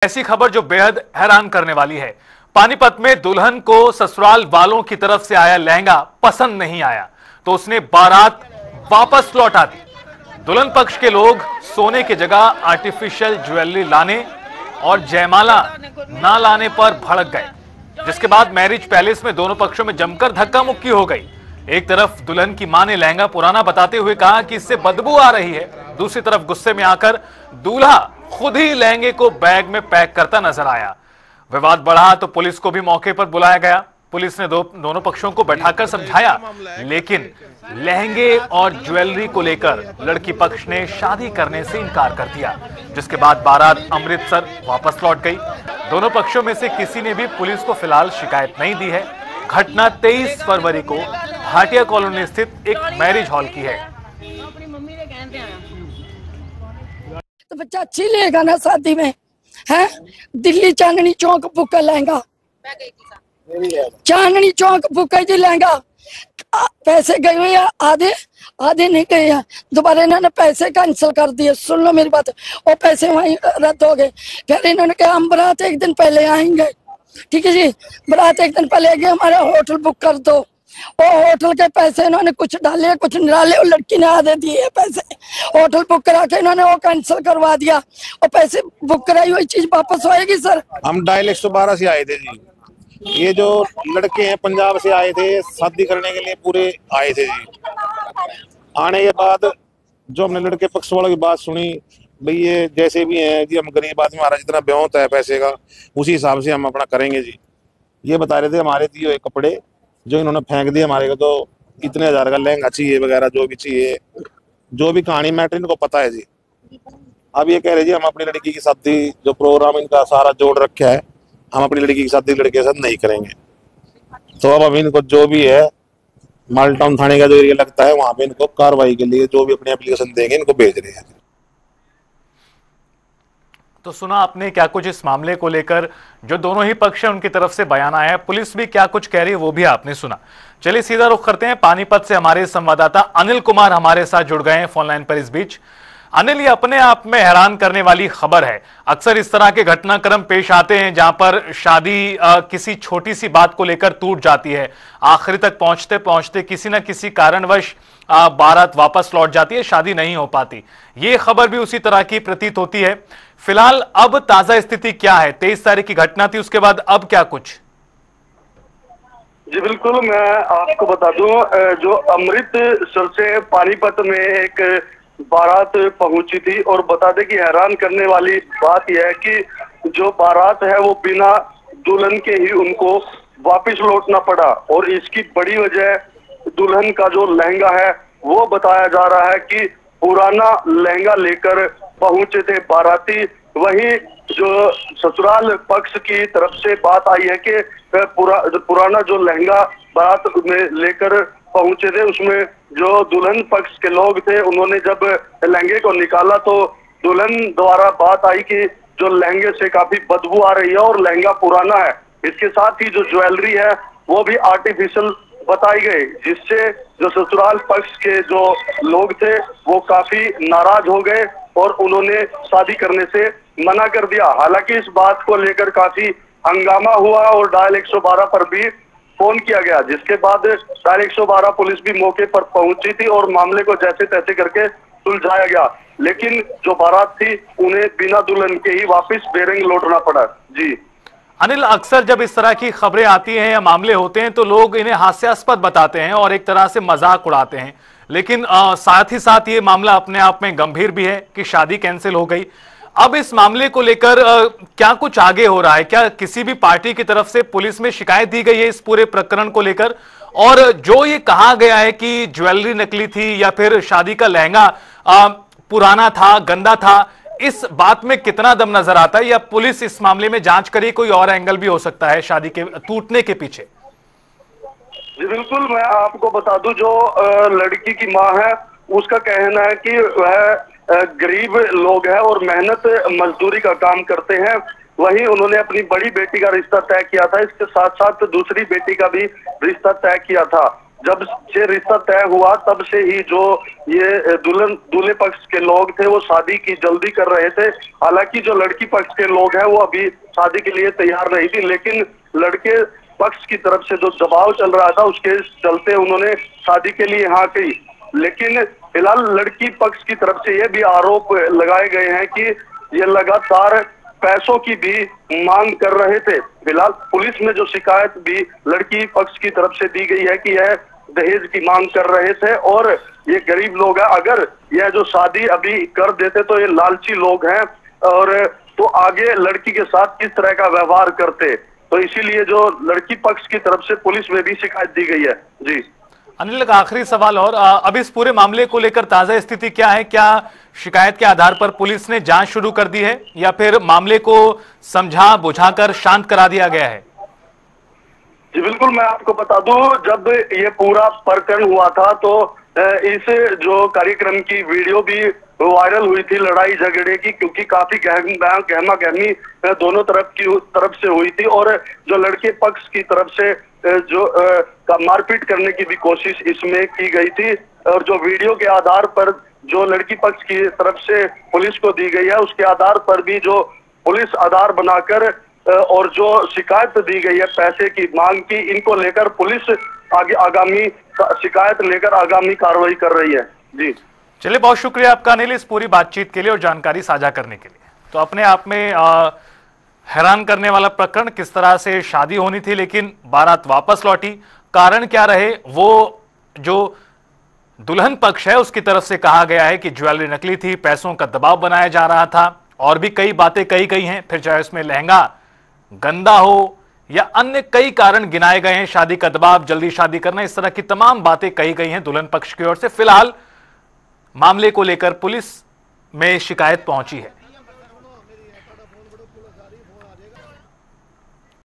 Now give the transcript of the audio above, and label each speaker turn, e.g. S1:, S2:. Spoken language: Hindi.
S1: ऐसी खबर जो बेहद हैरान करने वाली है। पानीपत में दुल्हन को ससुराल वालों की तरफ से आया लहंगा पसंद नहीं आया तो उसने बारात वापस लौटा दी। दुल्हन पक्ष के लोग सोने की जगह आर्टिफिशियल ज्वेलरी लाने और जयमाला ना लाने पर भड़क गए, जिसके बाद मैरिज पैलेस में दोनों पक्षों में जमकर धक्का मुक्की हो गई। एक तरफ दुल्हन की मां ने लहंगा पुराना बताते हुए कहा कि इससे बदबू आ रही है, दूसरी तरफ गुस्से में आकर दूल्हा खुद ही लहंगे को बैग में पैक करता नजर आया। विवाद बढ़ा तो पुलिस को भी मौके पर बुलाया गया। पुलिस ने दोनों पक्षों को बैठाकर समझाया, लेकिन लहंगे और ज्वेलरी को लेकर लड़की पक्ष ने शादी करने से इनकार कर दिया, जिसके बाद बारात अमृतसर वापस लौट गई। दोनों पक्षों में से किसी ने भी पुलिस को फिलहाल शिकायत नहीं दी है। घटना 23 फरवरी को भाटिया कॉलोनी स्थित एक मैरिज हॉल की है।
S2: तो बच्चा अच्छी लेगा ना शादी में, है दिल्ली चांदनी चौक बुक का लहंगा, चांदनी चौक बुक जी लहंगा। पैसे गए हुए आधे आधे नहीं गए हैं, दोबारा इन्होंने पैसे कैंसिल कर दिए। सुन लो मेरी बात, वो पैसे वहीं रद्द हो गए। फिर इन्होंने कहा हम बारात एक दिन पहले आएंगे, ठीक है जी, बारात एक दिन पहले आएंगे, हमारा होटल बुक कर दो। वो होटल के पैसे इन्होंने कुछ डाले कुछ नहीं डाले, वो लड़की ने आधे दिए पैसे। होटल बुक करा के इन्होंने वो कैंसिल करवा दिया। और पैसे बुक कराई हुई चीज वापस आएगी सर।
S3: हम डायल 112 से आए थे जी। ये जो लड़के हैं पंजाब से आए थे, शादी करने के लिए पूरे आए थे जी। आने के बाद जो हमने लड़के पक्ष वालों की बात सुनी, भाई ये जैसे भी हैं जी, हम गरीब आदमी, हमारा जितना ब्योंत है पैसे का उसी हिसाब से हम अपना करेंगे जी। ये बता रहे थे हमारे दिए हुए कपड़े जो इन्होंने फेंक दिए हमारे को, तो इतने हजार का लहंगा चाहिए वगैरह जो भी चाहिए, जो भी कहानी मैटर इनको पता है जी। अब ये कह रहे जी हम अपनी लड़की की शादी, जो प्रोग्राम इनका सारा जोड़ रखा है, हम अपनी लड़की की शादी लड़के के साथ नहीं करेंगे। तो अब इनको जो भी है मालटाउन थाने का जो एरिया लगता है वहां पे इनको कार्रवाई के लिए जो भी अपनी एप्लीकेशन देंगे इनको भेज रहे हैं।
S1: तो सुना आपने क्या कुछ इस मामले को लेकर जो दोनों ही पक्ष हैं उनकी तरफ से बयान आया है, पुलिस भी क्या कुछ कह रही है वो भी आपने सुना। चलिए सीधा रुख करते हैं, पानीपत से हमारे संवाददाता अनिल कुमार हमारे साथ जुड़ गए हैं फोन लाइन पर इस बीच। अनिल, ये अपने आप में हैरान करने वाली खबर है। अक्सर इस तरह के घटनाक्रम पेश आते हैं जहां पर शादी किसी छोटी सी बात को लेकर टूट जाती है, आखिरी तक पहुंचते पहुंचते किसी न किसी कारणवश बारात वापस लौट जाती है, शादी नहीं हो पाती। ये खबर भी उसी तरह की प्रतीत होती है। फिलहाल अब ताजा स्थिति क्या है? 23 तारीख की घटना थी, उसके बाद अब क्या कुछ?
S4: जी बिल्कुल, मैं आपको बता दूं, जो अमृतसर से पानीपत में एक बारात पहुंची थी, और बता दें कि हैरान करने वाली बात यह है कि जो बारात है वो बिना दुल्हन के ही उनको वापस लौटना पड़ा। और इसकी बड़ी वजह दुल्हन का जो लहंगा है वो बताया जा रहा है कि पुराना लहंगा लेकर पहुंचे थे बाराती। वहीं जो ससुराल पक्ष की तरफ से बात आई है कि पुराना जो लहंगा बारात में लेकर पहुंचे थे, उसमें जो दुल्हन पक्ष के लोग थे उन्होंने जब लहंगे को निकाला तो दुल्हन द्वारा बात आई कि जो लहंगे से काफी बदबू आ रही है और लहंगा पुराना है। इसके साथ ही जो ज्वेलरी है वो भी आर्टिफिशियल बताई गई, जिससे जो ससुराल पक्ष के जो लोग थे वो काफी नाराज हो गए और उन्होंने शादी करने से मना कर दिया। हालांकि इस बात को लेकर काफी हंगामा हुआ और डायल 112 पर भी फोन किया गया, जिसके बाद डायल 112 पुलिस भी मौके पर पहुंची थी और मामले को जैसे तैसे करके सुलझाया गया। लेकिन जो बारात थी उन्हें बिना दुल्हन के ही वापस बेरंग लौटना पड़ा। जी
S1: अनिल, अक्सर जब इस तरह की खबरें आती हैं या मामले होते हैं तो लोग इन्हें हास्यास्पद बताते हैं और एक तरह से मजाक उड़ाते हैं, लेकिन साथ ही साथ ये मामला अपने आप में गंभीर भी है कि शादी कैंसिल हो गई। अब इस मामले को लेकर क्या कुछ आगे हो रहा है? क्या किसी भी पार्टी की तरफ से पुलिस में शिकायत दी गई है इस पूरे प्रकरण को लेकर? और जो ये कहा गया है कि ज्वेलरी नकली थी या फिर शादी का लहंगा पुराना था, गंदा था, इस बात में कितना दम नजर आता है, या पुलिस इस मामले में जांच करे? कोई और एंगल भी हो सकता है शादी के टूटने के पीछे?
S4: जी बिल्कुल, मैं आपको बता दूं, जो लड़की की मां है उसका कहना है कि वह गरीब लोग हैं और मेहनत मजदूरी का काम करते हैं। वहीं उन्होंने अपनी बड़ी बेटी का रिश्ता तय किया था, इसके साथ साथ दूसरी बेटी का भी रिश्ता तय किया था। जब से रिश्ता तय हुआ तब से ही जो ये दूल्हे पक्ष के लोग थे वो शादी की जल्दी कर रहे थे। हालांकि जो लड़की पक्ष के लोग हैं वो अभी शादी के लिए तैयार नहीं थी, लेकिन लड़के पक्ष की तरफ से जो दबाव चल रहा था उसके चलते उन्होंने शादी के लिए हाँ कही। लेकिन फिलहाल लड़की पक्ष की तरफ से ये भी आरोप लगाए गए हैं कि ये लगातार पैसों की भी मांग कर रहे थे। फिलहाल पुलिस में जो शिकायत भी लड़की पक्ष की तरफ से दी गई है कि यह दहेज की मांग कर रहे थे और ये गरीब लोग हैं, अगर यह जो शादी अभी कर देते तो ये लालची लोग हैं और तो आगे लड़की के साथ किस तरह का व्यवहार करते, तो इसीलिए जो लड़की पक्ष की तरफ से पुलिस में भी शिकायत दी गई है। जी
S1: अनिल, का आखिरी सवाल और अब इस पूरे मामले को लेकर ताजा स्थिति क्या है? क्या शिकायत के आधार पर पुलिस ने जांच शुरू कर दी है या फिर मामले को समझा बुझाकर शांत करा दिया गया है?
S4: जी बिल्कुल, मैं आपको बता दूं, जब ये पूरा प्रकरण हुआ था तो इस जो कार्यक्रम की वीडियो भी वायरल हुई थी लड़ाई झगड़े की, क्योंकि काफी गहमा गहमी दोनों तरफ से हुई थी और जो लड़के पक्ष की तरफ से जो मारपीट करने की भी कोशिश इसमें की गई थी और जो वीडियो के आधार पर जो लड़की पक्ष की तरफ से पुलिस को दी गई है उसके आधार पर भी जो पुलिस आधार बनाकर और जो शिकायत दी गई है पैसे की मांग की, इनको लेकर पुलिस आगामी शिकायत लेकर आगामी कार्रवाई कर रही है। जी
S1: चलिए, बहुत शुक्रिया आपका अनिल इस पूरी बातचीत के लिए और जानकारी साझा करने के लिए। तो अपने आप में हैरान करने वाला प्रकरण, किस तरह से शादी होनी थी लेकिन बारात वापस लौटी, कारण क्या रहे वो जो दुल्हन पक्ष है उसकी तरफ से कहा गया है कि ज्वेलरी नकली थी, पैसों का दबाव बनाया जा रहा था और भी कई बातें कही गई हैं। फिर चाहे उसमें लहंगा गंदा हो या अन्य कई कारण गिनाए गए हैं, शादी का दबाव, जल्दी शादी करना, इस तरह की तमाम बातें कही गई हैं दुल्हन पक्ष की ओर से। फिलहाल मामले को लेकर पुलिस में शिकायत पहुंची है।